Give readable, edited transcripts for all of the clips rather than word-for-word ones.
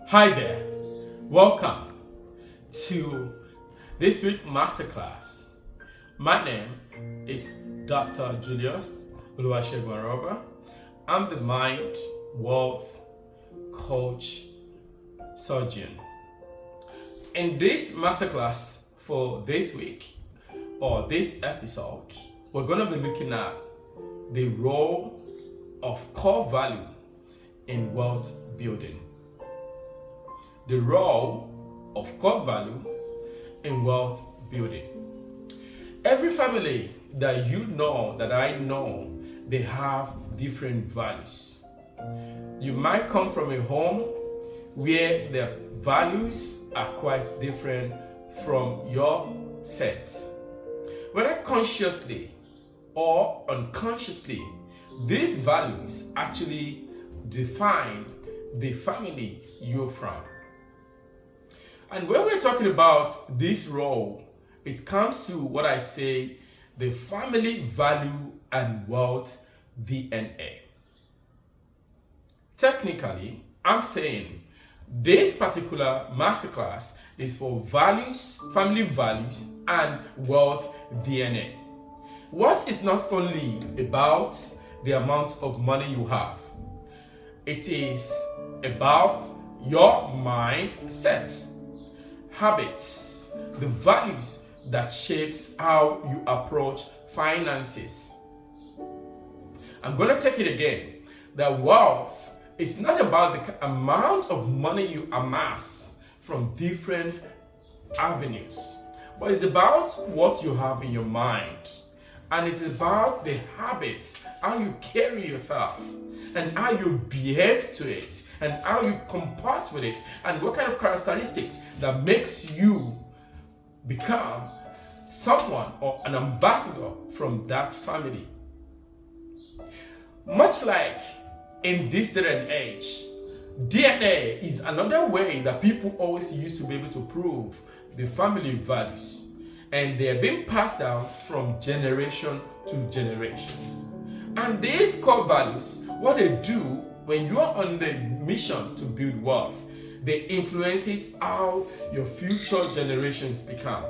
Hi there, welcome to this week's masterclass. My name is Dr. Julius Oluwasegun Aroba. I'm the mind, wealth, coach, surgeon. In this masterclass for this week or this episode, we're going to be looking at the role of core value in wealth building. The role of core values in wealth building. Every family that you know, that I know, they have different values. You might come from a home where the values are quite different from your set. Whether consciously or unconsciously, these values actually define the family you're from. And when we're talking about this role, it comes to what I say, the family value and wealth DNA. Technically, I'm saying this particular masterclass is for values, family values, and wealth DNA. Wealth is not only about the amount of money you have, it is about your mindset, habits, the values that shapes how you approach finances. I'm going to take it again. That wealth is not about the amount of money you amass from different avenues, but it's about what you have in your mind. And it's about the habits, how you carry yourself, and how you behave to it, and how you comport with it, and what kind of characteristics that makes you become someone or an ambassador from that family. Much like in this day and age, DNA is another way that people always used to be able to prove the family values. And they're being passed down from generation to generations. And these core values, what they do when you are on the mission to build wealth, they influences how your future generations become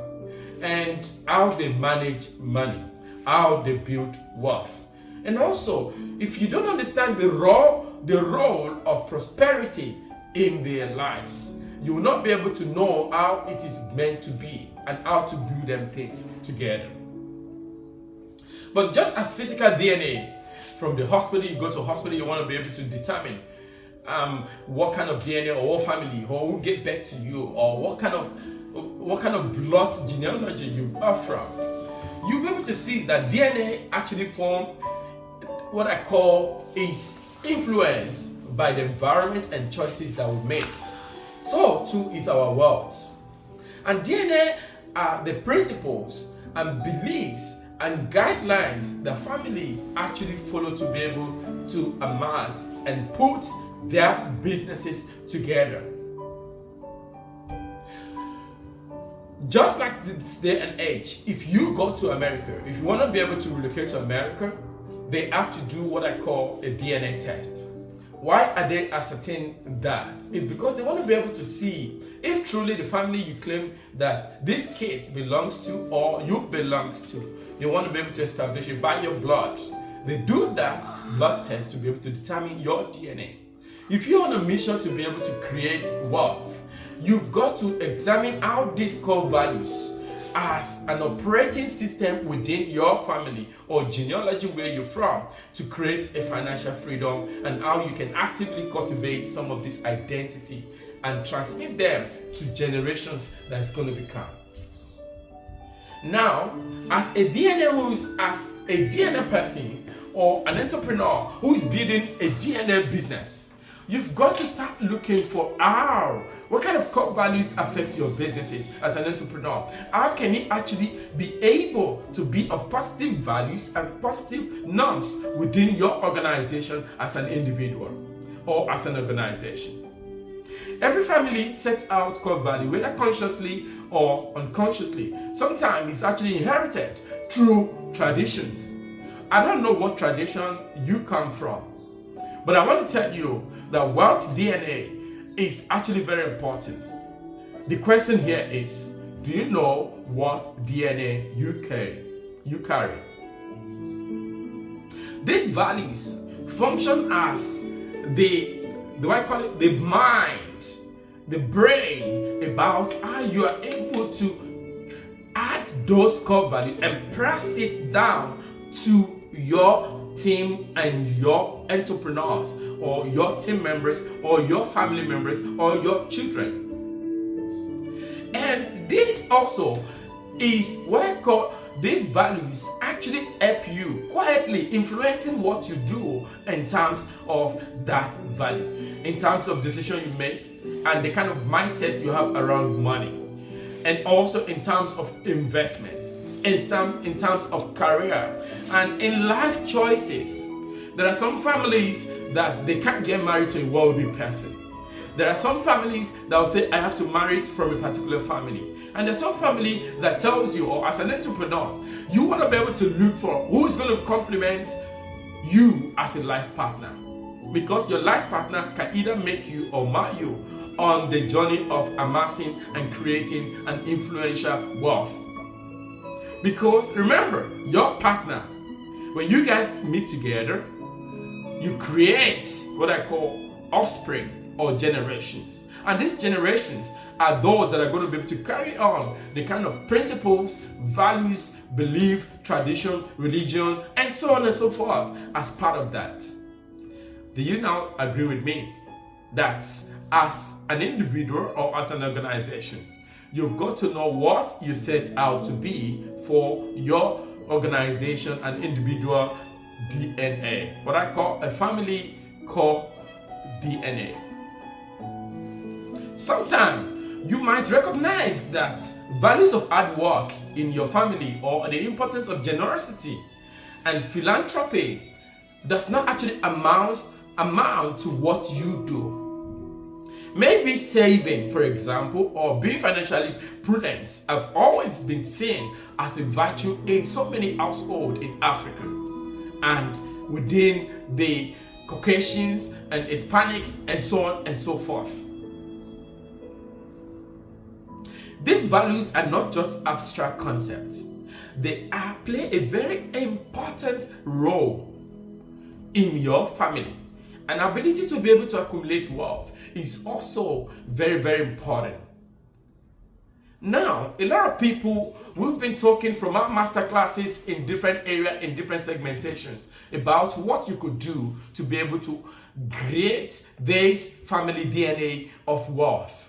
and how they manage money, how they build wealth. And also, if you don't understand the role of prosperity in their lives, you will not be able to know how it is meant to be and how to glue them things together. But just as physical DNA, from the hospital, you go to hospital, you want to be able to determine what kind of DNA or what family or who get back to you or what kind of blood genealogy you are from. You'll be able to see that DNA actually form what I call is influence by the environment and choices that we make. So too is our wealth. And DNA are the principles and beliefs and guidelines the family actually follow to be able to amass and put their businesses together. Just like this day and age, if you go to America, if you want to be able to relocate to America, they have to do what I call a DNA test. Why are they ascertaining that? It's because they want to be able to see if truly the family you claim that this kid belongs to or you belongs to. They want to be able to establish it by your blood. They do that blood test to be able to determine your DNA. If you're on a mission to be able to create wealth, you've got to examine how these core values as an operating system within your family or genealogy where you're from to create a financial freedom and how you can actively cultivate some of this identity and transmit them to generations that's going to become. Now, as a DNA person or an entrepreneur who is building a DNA business, you've got to start looking for what kind of core values affect your businesses as an entrepreneur. How can you actually be able to be of positive values and positive norms within your organization as an individual or as an organization? Every family sets out core value, whether consciously or unconsciously. Sometimes it's actually inherited through traditions. I don't know what tradition you come from, but I want to tell you that wealth DNA is actually very important. The question here is, do you know what DNA you carry? These values function as the mind, the brain, about how you are able to add those core values and press it down to your team and your entrepreneurs or your team members or your family members or your children. And this also is what I call, these values actually help you quietly influencing what you do in terms of that value, in terms of decision you make and the kind of mindset you have around money, and also in terms of investment, in terms of career, and in life choices. There are some families that they can't get married to a wealthy person. There are some families that will say, I have to marry from a particular family. And there's some family that tells you, or as an entrepreneur, you want to be able to look for who is going to complement you as a life partner. Because your life partner can either make you or mar you on the journey of amassing and creating an influential wealth. Because remember, your partner, when you guys meet together, you create what I call offspring or generations. And these generations are those that are going to be able to carry on the kind of principles, values, belief, tradition, religion, and so on and so forth as part of that. Do you now agree with me that as an individual or as an organization, you've got to know what you set out to be for your organization and individual DNA, what I call a family core DNA. Sometimes you might recognize that values of hard work in your family or the importance of generosity and philanthropy does not actually amount to what you do. Maybe saving, for example, or being financially prudent have always been seen as a virtue in so many households in Africa and within the Caucasians and Hispanics and so on and so forth. These values are not just abstract concepts. They play a very important role in your family. An ability to be able to accumulate wealth is also very, very important. Now, a lot of people, we've been talking from our master classes in different areas, in different segmentations, about what you could do to be able to create this family DNA of wealth.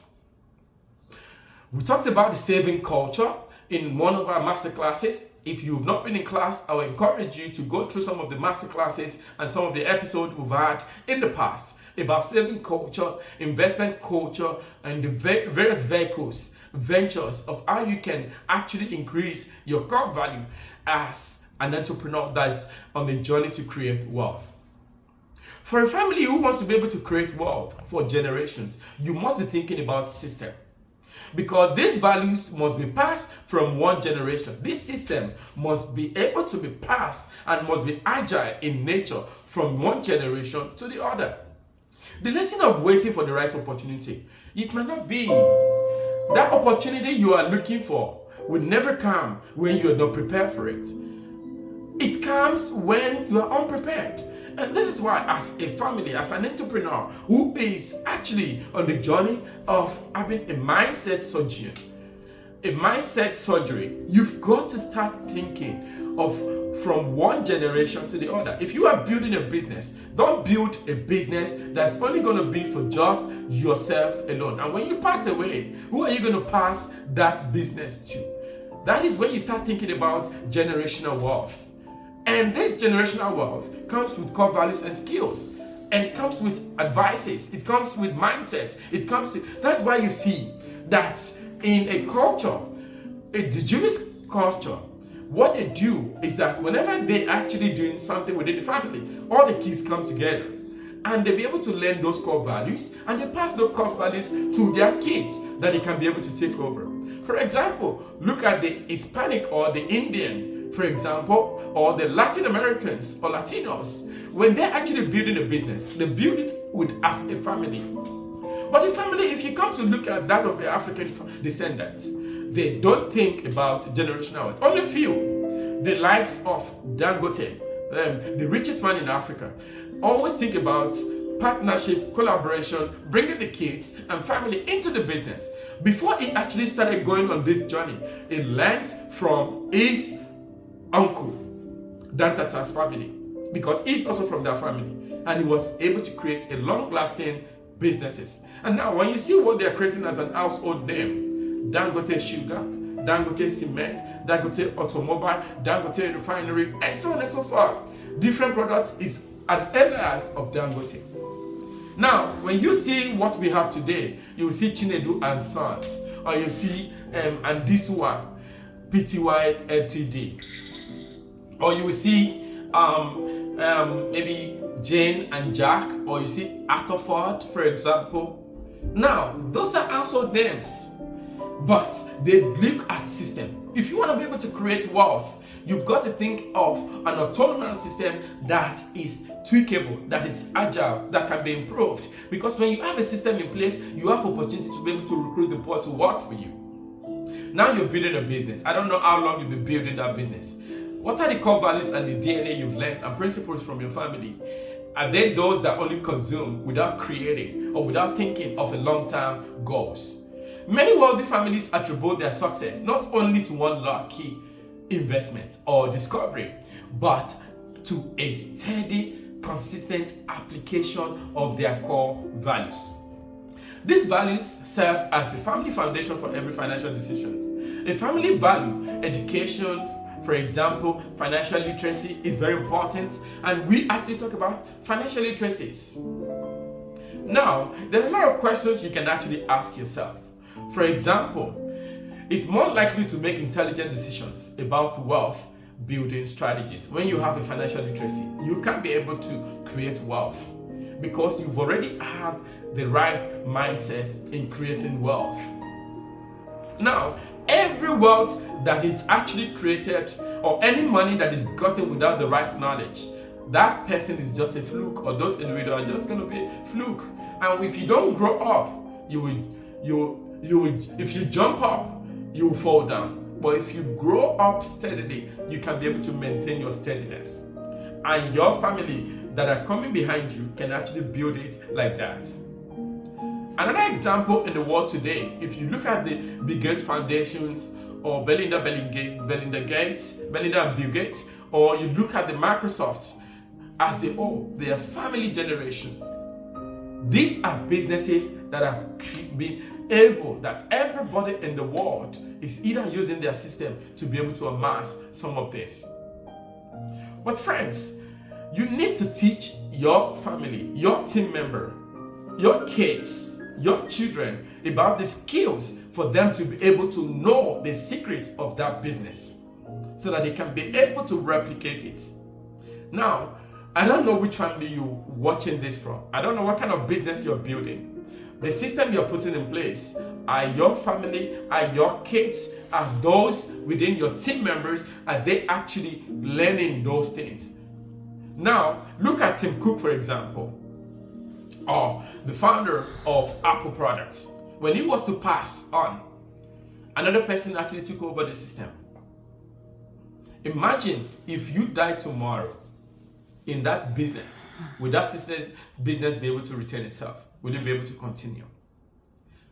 We talked about the saving culture in one of our master classes. If you've not been in class, I will encourage you to go through some of the master classes and some of the episodes we've had in the past about saving culture, investment culture, and the various ventures of how you can actually increase your core value as an entrepreneur that's on a journey to create wealth. For a family who wants to be able to create wealth for generations, you must be thinking about system. Because these values must be passed from one generation. This system must be able to be passed and must be agile in nature from one generation to the other. The lesson of waiting for the right opportunity, it might not be. That opportunity you are looking for will never come when you are not prepared for it. It comes when you are unprepared. And this is why, as a family, as an entrepreneur who is actually on the journey of having a mindset surgery, you've got to start thinking of from one generation to the other. If you are building a business, don't build a business that's only going to be for just yourself alone. And when you pass away, who are you going to pass that business to? That is when you start thinking about generational wealth. And this generational wealth comes with core values and skills. And it comes with advices. It comes with mindset. That's why you see that in a culture, the Jewish culture, what they do is that whenever they actually doing something within the family, all the kids come together and they be able to learn those core values, and they pass those core values to their kids that they can be able to take over. For example, look at the Hispanic or the Indian, for example, or the Latin Americans or Latinos. When they're actually building a business, they build it as a family. But the family, if you come to look at that of the African descendants, they don't think about generational wealth. Only few, the likes of Dangote, the richest man in Africa, always think about partnership, collaboration, bringing the kids and family into the business. Before he actually started going on this journey, he learned from his uncle, Dantata's family, because he's also from that family, and he was able to create a long-lasting businesses. And now when you see what they're creating as an household name, Dangote Sugar, Dangote Cement, Dangote Automobile, Dangote Refinery, and so on and so forth. Different products is an alias of Dangote. Now, when you see what we have today, you will see Chinedu and Sons, or you see and this one, PTY Ltd, or you will see maybe Jane and Jack, or you see Atterford, for example. Now, those are household names, but they look at system. If you want to be able to create wealth, you've got to think of an autonomous system that is tweakable, that is agile, that can be improved. Because when you have a system in place, you have opportunity to be able to recruit the poor to work for you. Now you're building a business. I don't know how long you've been building that business. What are the core values and the DNA you've learned and principles from your family? Are they those that only consume without creating or without thinking of a long-term goals? Many wealthy families attribute their success not only to one lucky investment or discovery, but to a steady, consistent application of their core values. These values serve as the family foundation for every financial decision. A family value, education, for example, financial literacy is very important, and we actually talk about financial literacies. Now, there are a lot of questions you can actually ask yourself. For example, it's more likely to make intelligent decisions about wealth building strategies. When you have a financial literacy, you can be able to create wealth because you already have the right mindset in creating wealth. Now, every wealth that is actually created or any money that is gotten without the right knowledge, that person is just a fluke, or those individuals are just going to be a fluke. And if you don't grow up, if you jump up, you will fall down. But if you grow up steadily, you can be able to maintain your steadiness. And your family that are coming behind you can actually build it like that. Another example in the world today, if you look at the Bill Gates Foundations, or Belinda and Bill Gates, or you look at the Microsoft as a whole, they are family generation. These are businesses that have been able, that everybody in the world is either using their system to be able to amass some of this. But friends, you need to teach your family, your team member, your kids, your children about the skills for them to be able to know the secrets of that business so that they can be able to replicate it. Now, I don't know which family you're watching this from. I don't know what kind of business you're building. The system you're putting in place, are your family, are your kids, are those within your team members, are they actually learning those things? Now, look at Tim Cook, for example, or the founder of Apple products. When he was to pass on, another person actually took over the system. Imagine if you die tomorrow in that business, will that business be able to retain itself? Will it be able to continue?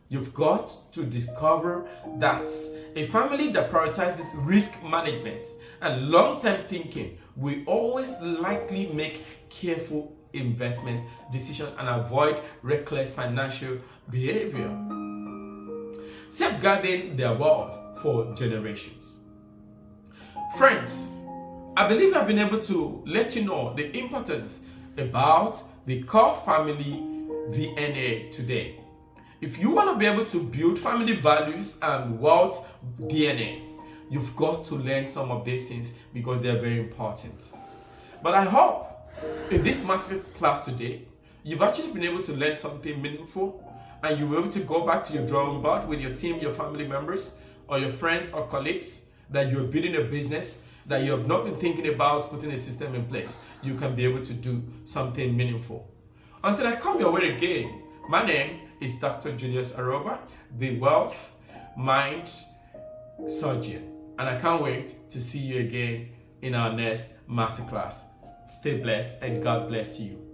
You've got to discover that a family that prioritizes risk management and long-term thinking will always likely make careful investment decisions and avoid reckless financial behavior, safeguarding their wealth for generations. Friends, I believe I've been able to let you know the importance about the core family DNA today. If you want to be able to build family values and wealth DNA, you've got to learn some of these things because they're very important. But I hope in this master class today, you've actually been able to learn something meaningful, and you'll be able to go back to your drawing board with your team, your family members, or your friends or colleagues that you're building a business that you have not been thinking about putting a system in place. You can be able to do something meaningful. Until I come your way again, my name is Dr. Julius Aroba, the Wealth Mind Surgeon. And I can't wait to see you again in our next masterclass. Stay blessed and God bless you.